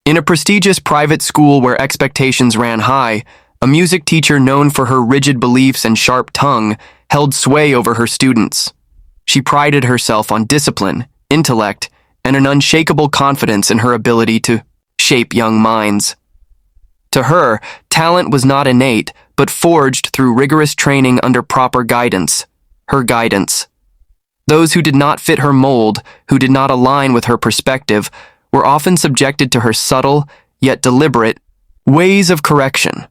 In a prestigious private school where expectations ran high, a music teacher known for her rigid beliefs and sharp tongue held sway over her students. She prided herself on discipline, intellect, and an unshakable confidence in her ability to shape young minds. To her, talent was not innate, but forged through rigorous training under proper guidance, her guidance. Those who did not fit her mold, who did not align with her perspective, were often subjected to her subtle, yet deliberate, ways of correction.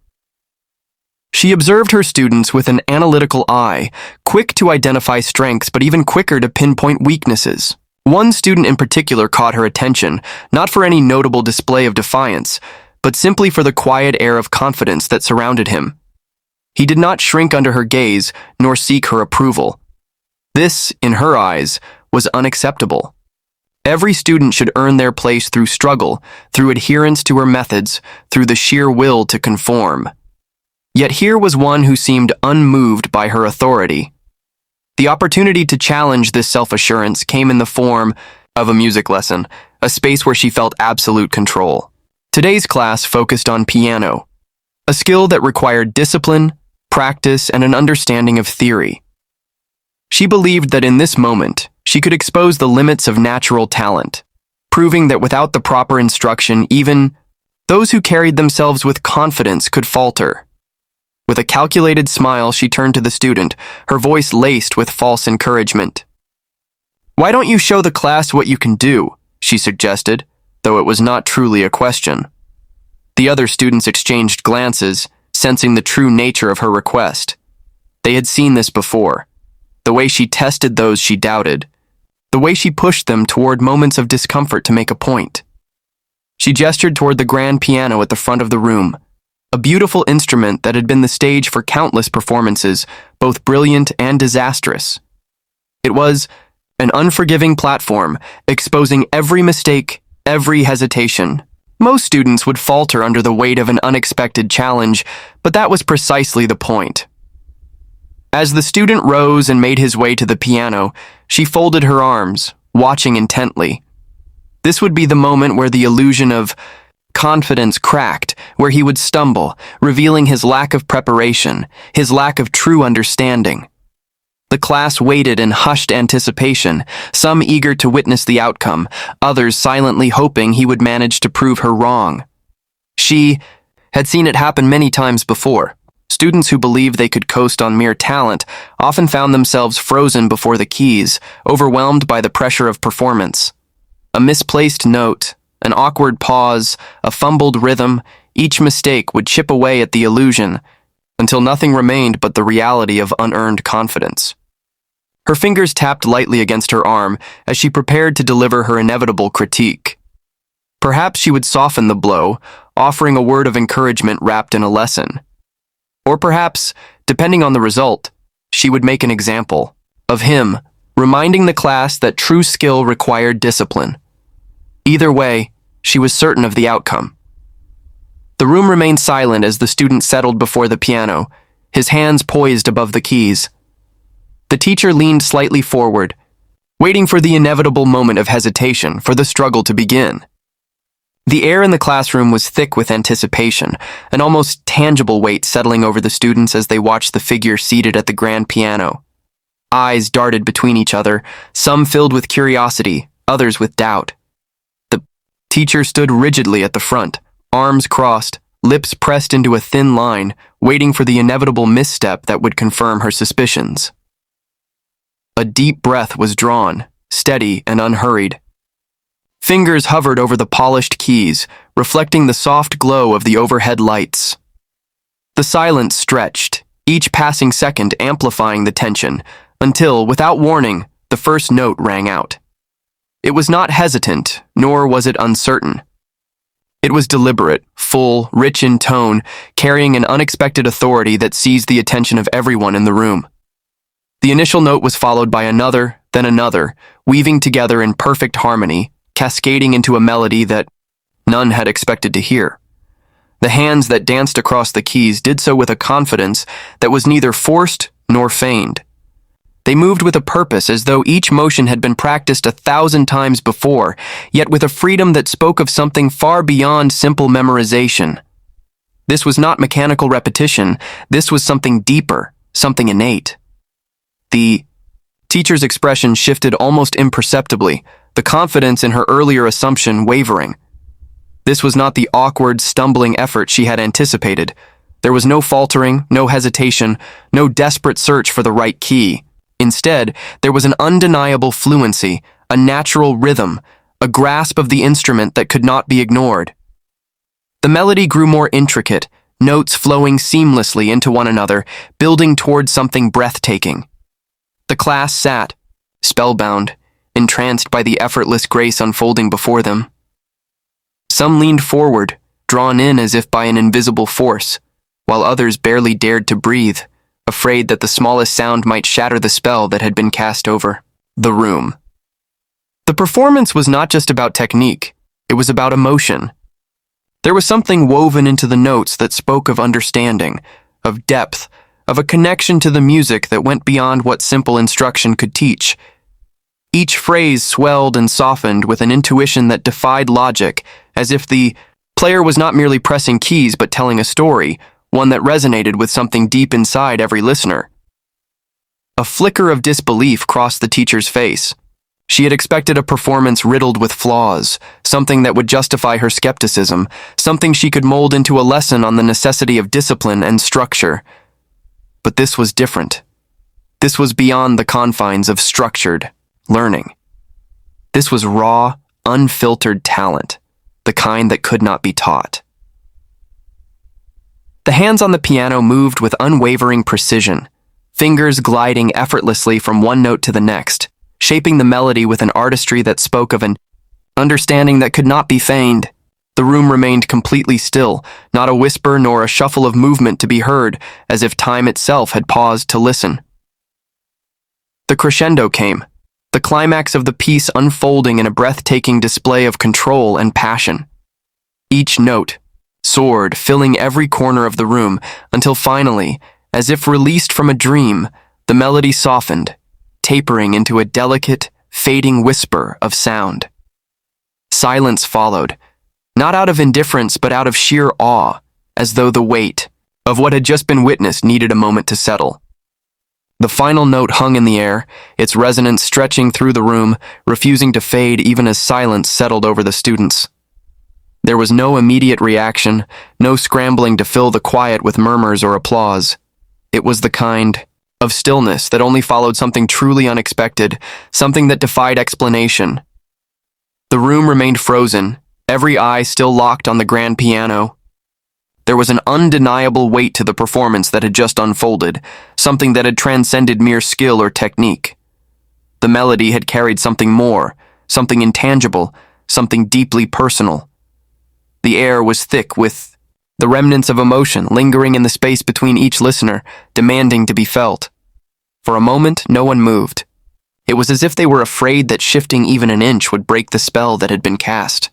She observed her students with an analytical eye, quick to identify strengths but even quicker to pinpoint weaknesses. One student in particular caught her attention, not for any notable display of defiance, but simply for the quiet air of confidence that surrounded him. He did not shrink under her gaze, nor seek her approval. This, in her eyes, was unacceptable. Every student should earn their place through struggle, through adherence to her methods, through the sheer will to conform. Yet here was one who seemed unmoved by her authority. The opportunity to challenge this self-assurance came in the form of a music lesson, a space where she felt absolute control. Today's class focused on piano, a skill that required discipline, practice, and an understanding of theory. She believed that in this moment, she could expose the limits of natural talent, proving that without the proper instruction, even those who carried themselves with confidence could falter. With a calculated smile, she turned to the student, her voice laced with false encouragement. "Why don't you show the class what you can do?" she suggested, though it was not truly a question. The other students exchanged glances, sensing the true nature of her request. They had seen this before. The way she tested those she doubted. The way she pushed them toward moments of discomfort to make a point. She gestured toward the grand piano at the front of the room, a beautiful instrument that had been the stage for countless performances, both brilliant and disastrous. It was an unforgiving platform, exposing every mistake, every hesitation. Most students would falter under the weight of an unexpected challenge, but that was precisely the point. As the student rose and made his way to the piano, she folded her arms, watching intently. This would be the moment where the illusion of confidence cracked, where he would stumble, revealing his lack of preparation, his lack of true understanding. The class waited in hushed anticipation, some eager to witness the outcome, others silently hoping he would manage to prove her wrong. She had seen it happen many times before. Students who believed they could coast on mere talent often found themselves frozen before the keys, overwhelmed by the pressure of performance. A misplaced note, an awkward pause, a fumbled rhythm, each mistake would chip away at the illusion, until nothing remained but the reality of unearned confidence. Her fingers tapped lightly against her arm as she prepared to deliver her inevitable critique. Perhaps she would soften the blow, offering a word of encouragement wrapped in a lesson. Or perhaps, depending on the result, she would make an example of him, reminding the class that true skill required discipline. Either way, she was certain of the outcome. The room remained silent as the student settled before the piano, his hands poised above the keys. The teacher leaned slightly forward, waiting for the inevitable moment of hesitation, for the struggle to begin. The air in the classroom was thick with anticipation, an almost tangible weight settling over the students as they watched the figure seated at the grand piano. Eyes darted between each other, some filled with curiosity, others with doubt. The teacher stood rigidly at the front, arms crossed, lips pressed into a thin line, waiting for the inevitable misstep that would confirm her suspicions. A deep breath was drawn, steady and unhurried. Fingers hovered over the polished keys, reflecting the soft glow of the overhead lights. The silence stretched, each passing second amplifying the tension, until, without warning, the first note rang out. It was not hesitant, nor was it uncertain. It was deliberate, full, rich in tone, carrying an unexpected authority that seized the attention of everyone in the room. The initial note was followed by another, then another, weaving together in perfect harmony, cascading into a melody that none had expected to hear. The hands that danced across the keys did so with a confidence that was neither forced nor feigned. They moved with a purpose, as though each motion had been practiced 1,000 times before, yet with a freedom that spoke of something far beyond simple memorization. This was not mechanical repetition, this was something deeper, something innate. The teacher's expression shifted almost imperceptibly, the confidence in her earlier assumption wavering. This was not the awkward, stumbling effort she had anticipated. There was no faltering, no hesitation, no desperate search for the right key. Instead, there was an undeniable fluency, a natural rhythm, a grasp of the instrument that could not be ignored. The melody grew more intricate, notes flowing seamlessly into one another, building toward something breathtaking. The class sat, spellbound, entranced by the effortless grace unfolding before them. Some leaned forward, drawn in as if by an invisible force, while others barely dared to breathe, afraid that the smallest sound might shatter the spell that had been cast over the room. The performance was not just about technique, it was about emotion. There was something woven into the notes that spoke of understanding, of depth, of a connection to the music that went beyond what simple instruction could teach. Each phrase swelled and softened with an intuition that defied logic, as if the player was not merely pressing keys but telling a story, one that resonated with something deep inside every listener. A flicker of disbelief crossed the teacher's face. She had expected a performance riddled with flaws, something that would justify her skepticism, something she could mold into a lesson on the necessity of discipline and structure. But this was different. This was beyond the confines of structured learning. This was raw, unfiltered talent, the kind that could not be taught. The hands on the piano moved with unwavering precision, fingers gliding effortlessly from one note to the next, shaping the melody with an artistry that spoke of an understanding that could not be feigned. The room remained completely still, not a whisper nor a shuffle of movement to be heard, as if time itself had paused to listen. The crescendo came, the climax of the piece unfolding in a breathtaking display of control and passion. Each note soared, filling every corner of the room, until finally, as if released from a dream, the melody softened, tapering into a delicate, fading whisper of sound. Silence followed, not out of indifference but out of sheer awe, as though the weight of what had just been witnessed needed a moment to settle. The final note hung in the air, its resonance stretching through the room, refusing to fade even as silence settled over the students. There was no immediate reaction, no scrambling to fill the quiet with murmurs or applause. It was the kind of stillness that only followed something truly unexpected, something that defied explanation. The room remained frozen, every eye still locked on the grand piano. There was an undeniable weight to the performance that had just unfolded, something that had transcended mere skill or technique. The melody had carried something more, something intangible, something deeply personal. The air was thick with the remnants of emotion lingering in the space between each listener, demanding to be felt. For a moment, no one moved. It was as if they were afraid that shifting even an inch would break the spell that had been cast.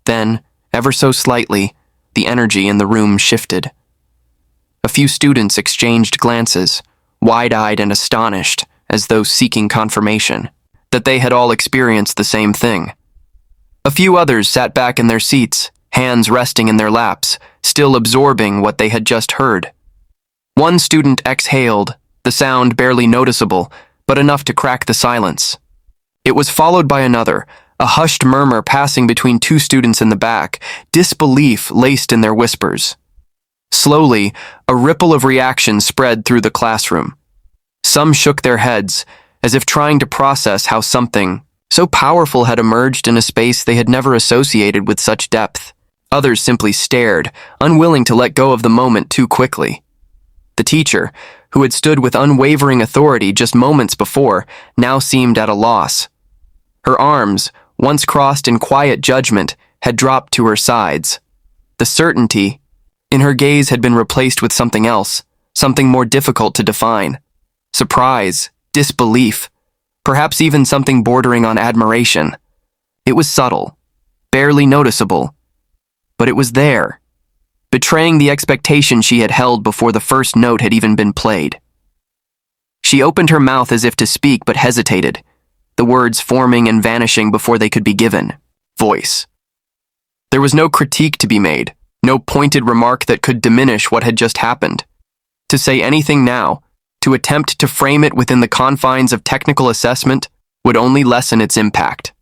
Then, ever so slightly, the energy in the room shifted. A few students exchanged glances, wide-eyed and astonished, as though seeking confirmation that they had all experienced the same thing. A few others sat back in their seats, hands resting in their laps, still absorbing what they had just heard. One student exhaled, the sound barely noticeable, but enough to crack the silence. It was followed by another, a hushed murmur passing between two students in the back, disbelief laced in their whispers. Slowly, a ripple of reaction spread through the classroom. Some shook their heads, as if trying to process how something so powerful had emerged in a space they had never associated with such depth. Others simply stared, unwilling to let go of the moment too quickly. The teacher, who had stood with unwavering authority just moments before, now seemed at a loss. Her arms, once crossed in quiet judgment, had dropped to her sides. The certainty in her gaze had been replaced with something else, something more difficult to define. Surprise, disbelief, perhaps even something bordering on admiration. It was subtle, barely noticeable, but it was there, betraying the expectation she had held before the first note had even been played. She opened her mouth as if to speak but hesitated, the words forming and vanishing before they could be given. Voice. There was no critique to be made, no pointed remark that could diminish what had just happened. To say anything now, to attempt to frame it within the confines of technical assessment, would only lessen its impact.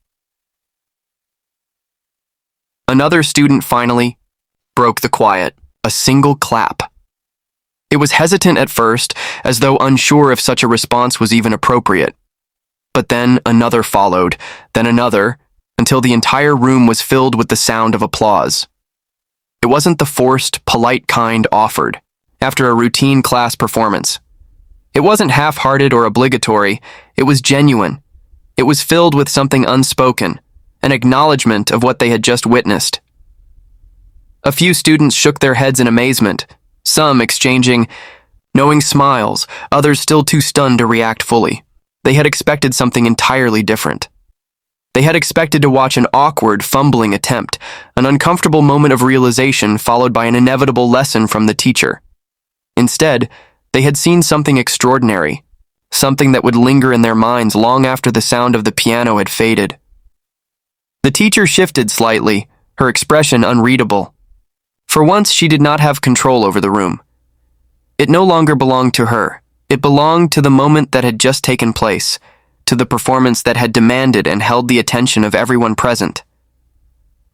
Another student finally broke the quiet, a single clap. It was hesitant at first, as though unsure if such a response was even appropriate. But then another followed, then another, until the entire room was filled with the sound of applause. It wasn't the forced, polite kind offered after a routine class performance. It wasn't half-hearted or obligatory, it was genuine. It was filled with something unspoken, an acknowledgement of what they had just witnessed. A few students shook their heads in amazement, some exchanging knowing smiles, others still too stunned to react fully. They had expected something entirely different. They had expected to watch an awkward, fumbling attempt, an uncomfortable moment of realization followed by an inevitable lesson from the teacher. Instead, they had seen something extraordinary, something that would linger in their minds long after the sound of the piano had faded. The teacher shifted slightly, her expression unreadable. For once, she did not have control over the room. It no longer belonged to her. It belonged to the moment that had just taken place, to the performance that had demanded and held the attention of everyone present.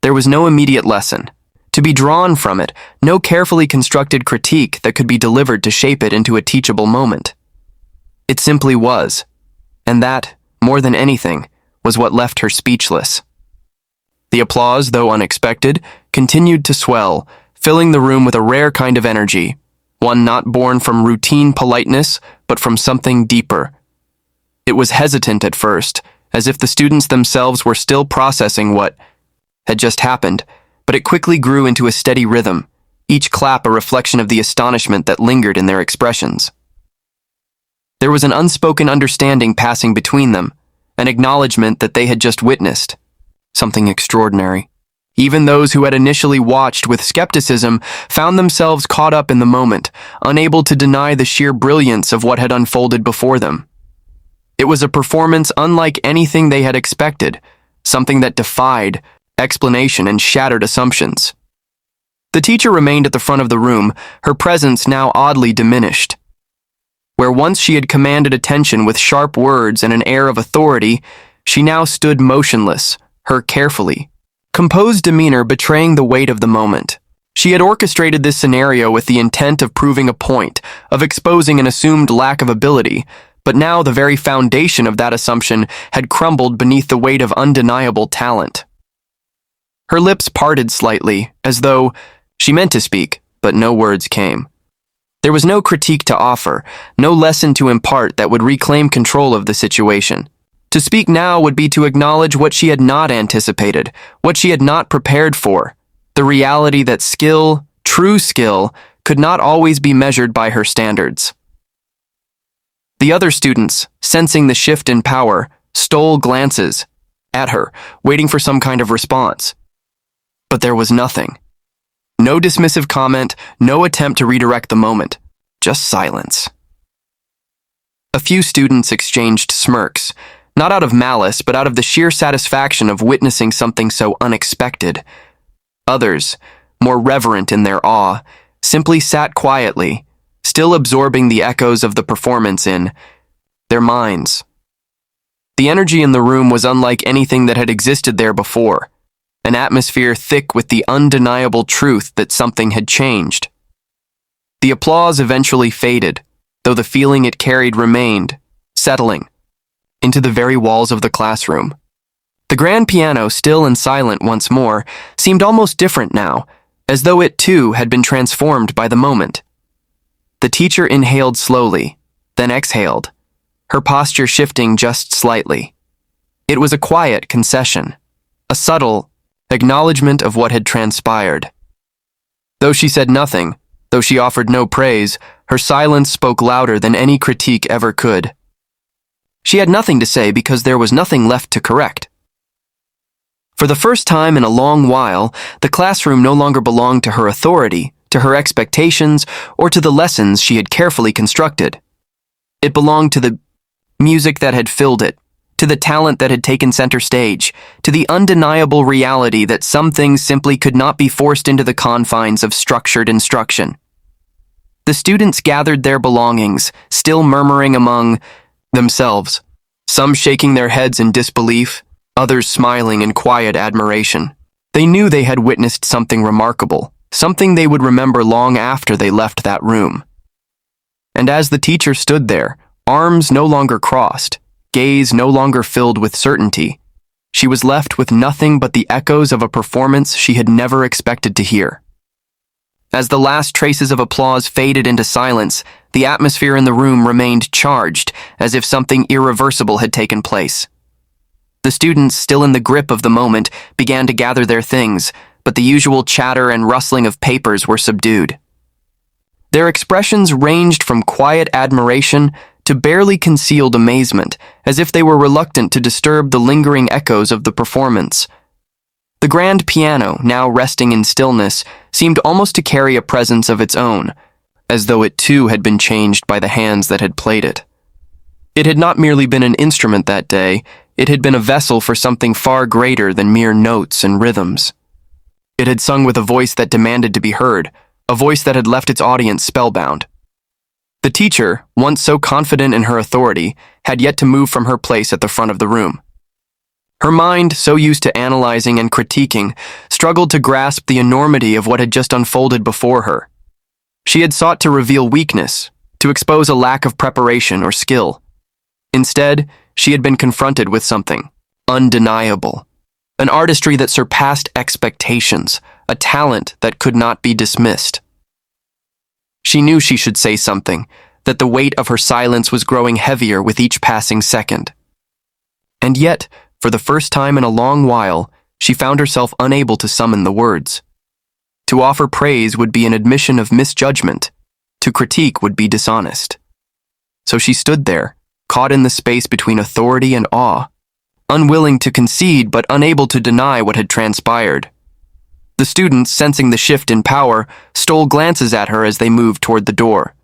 There was no immediate lesson to be drawn from it, no carefully constructed critique that could be delivered to shape it into a teachable moment. It simply was, and that, more than anything, was what left her speechless. The applause, though unexpected, continued to swell, filling the room with a rare kind of energy, one not born from routine politeness, but from something deeper. It was hesitant at first, as if the students themselves were still processing what had just happened, but it quickly grew into a steady rhythm, each clap a reflection of the astonishment that lingered in their expressions. There was an unspoken understanding passing between them, an acknowledgement that they had just witnessed something extraordinary. Even those who had initially watched with skepticism found themselves caught up in the moment, unable to deny the sheer brilliance of what had unfolded before them. It was a performance unlike anything they had expected, something that defied explanation and shattered assumptions. The teacher remained at the front of the room, her presence now oddly diminished. Where once she had commanded attention with sharp words and an air of authority, she now stood motionless, her carefully composed demeanor betraying the weight of the moment. She had orchestrated this scenario with the intent of proving a point, of exposing an assumed lack of ability, but now the very foundation of that assumption had crumbled beneath the weight of undeniable talent. Her lips parted slightly, as though she meant to speak, but no words came. There was no critique to offer, no lesson to impart that would reclaim control of the situation. To speak now would be to acknowledge what she had not anticipated, what she had not prepared for, the reality that skill, true skill, could not always be measured by her standards. The other students, sensing the shift in power, stole glances at her, waiting for some kind of response. But there was nothing. No dismissive comment, no attempt to redirect the moment, just silence. A few students exchanged smirks, not out of malice, but out of the sheer satisfaction of witnessing something so unexpected. Others, more reverent in their awe, simply sat quietly, still absorbing the echoes of the performance in their minds. The energy in the room was unlike anything that had existed there before, an atmosphere thick with the undeniable truth that something had changed. The applause eventually faded, though the feeling it carried remained, settling into the very walls of the classroom. The grand piano, still and silent once more, seemed almost different now, as though it too had been transformed by the moment. The teacher inhaled slowly, then exhaled, her posture shifting just slightly. It was a quiet concession, a subtle acknowledgement of what had transpired. Though she said nothing, though she offered no praise, her silence spoke louder than any critique ever could. She had nothing to say because there was nothing left to correct. For the first time in a long while, the classroom no longer belonged to her authority, to her expectations, or to the lessons she had carefully constructed. It belonged to the music that had filled it, to the talent that had taken center stage, to the undeniable reality that some things simply could not be forced into the confines of structured instruction. The students gathered their belongings, still murmuring among themselves, some shaking their heads in disbelief, others smiling in quiet admiration. They knew they had witnessed something remarkable, something they would remember long after they left that room. And as the teacher stood there, arms no longer crossed, gaze no longer filled with certainty, she was left with nothing but the echoes of a performance she had never expected to hear. As the last traces of applause faded into silence, the atmosphere in the room remained charged, as if something irreversible had taken place. The students, still in the grip of the moment, began to gather their things, but the usual chatter and rustling of papers were subdued. Their expressions ranged from quiet admiration to barely concealed amazement, as if they were reluctant to disturb the lingering echoes of the performance. The grand piano, now resting in stillness, seemed almost to carry a presence of its own, as though it too had been changed by the hands that had played it. It had not merely been an instrument that day, it had been a vessel for something far greater than mere notes and rhythms. It had sung with a voice that demanded to be heard, a voice that had left its audience spellbound. The teacher, once so confident in her authority, had yet to move from her place at the front of the room. Her mind, so used to analyzing and critiquing, struggled to grasp the enormity of what had just unfolded before her. She had sought to reveal weakness, to expose a lack of preparation or skill. Instead, she had been confronted with something undeniable, an artistry that surpassed expectations, a talent that could not be dismissed. She knew she should say something, that the weight of her silence was growing heavier with each passing second. And yet, for the first time in a long while, she found herself unable to summon the words. To offer praise would be an admission of misjudgment. To critique would be dishonest. So she stood there, caught in the space between authority and awe, unwilling to concede but unable to deny what had transpired. The students, sensing the shift in power, stole glances at her as they moved toward the door.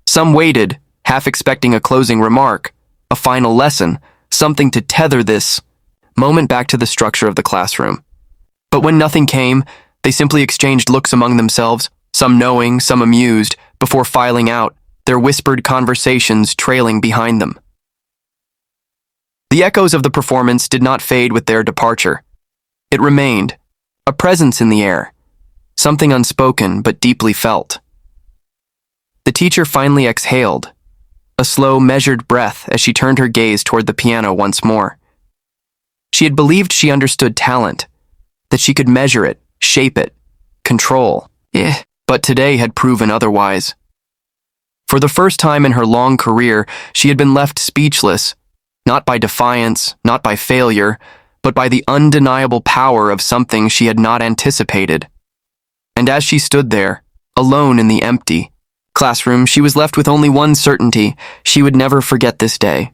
Some waited, half expecting a closing remark, a final lesson, something to tether this moment back to the structure of the classroom. But when nothing came, they simply exchanged looks among themselves, some knowing, some amused, before filing out, their whispered conversations trailing behind them. The echoes of the performance did not fade with their departure. It remained, a presence in the air, something unspoken but deeply felt. The teacher finally exhaled, a slow, measured breath as she turned her gaze toward the piano once more. She had believed she understood talent, that she could measure it, shape it, control, but today had proven otherwise. For the first time in her long career, she had been left speechless, not by defiance, not by failure, but by the undeniable power of something she had not anticipated. And as she stood there, alone in the empty classroom, she was left with only one certainty: she would never forget this day.